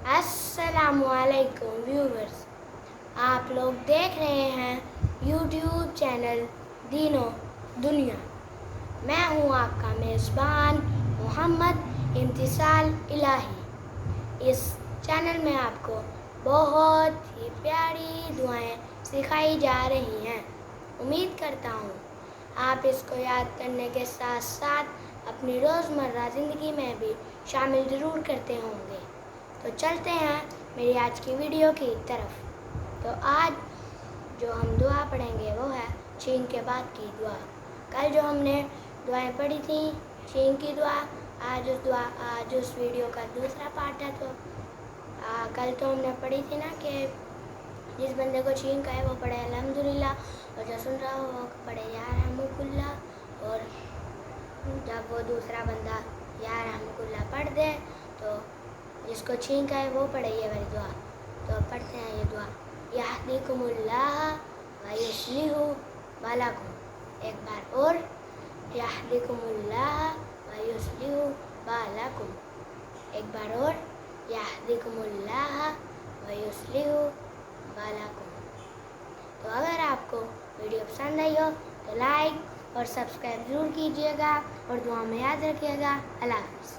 अस्सलामुअलैकुम व्यूवर्स, आप लोग देख रहे हैं यूट्यूब चैनल दीनो दुनिया। मैं हूँ आपका मेज़बान मोहम्मद इम्तिसाल इलाही। इस चैनल में आपको बहुत ही प्यारी दुआएं सिखाई जा रही हैं। उम्मीद करता हूँ आप इसको याद करने के साथ साथ अपनी रोज़मर्रा ज़िंदगी में भी शामिल ज़रूर करते होंगे। तो चलते हैं मेरी आज की वीडियो की तरफ। तो आज जो हम दुआ पढ़ेंगे वो है छींक के बाद की दुआ। कल जो हमने दुआएं पढ़ी थी छींक की दुआ, आज उस वीडियो का दूसरा पार्ट है। तो कल तो हमने पढ़ी थी ना कि जिस बंदे को छींक आए वो पढ़े अल्हम्दुलिल्लाह, और जो सुन रहा हो वो पढ़े या रहमुकुल्लाह, और जब वो दूसरा बंदा या रहमुकुल्लाह पढ़ दे तो जिसको छींक आए वो पढ़े ये वाली दुआ। तो पढ़ते हैं ये दुआ। यहदिकुमुल्लाह व युस्लिहु बालकुम। एक बार और, यहदिकुमुल्लाह व युस्लिहु बालकुम। एक बार और, यहदिकुमुल्लाह व युस्लिहु बालकुम। तो अगर आपको वीडियो पसंद आई हो तो लाइक और सब्सक्राइब ज़रूर कीजिएगा और दुआ में याद रखिएगा। अल्लाह हाफ़िज़।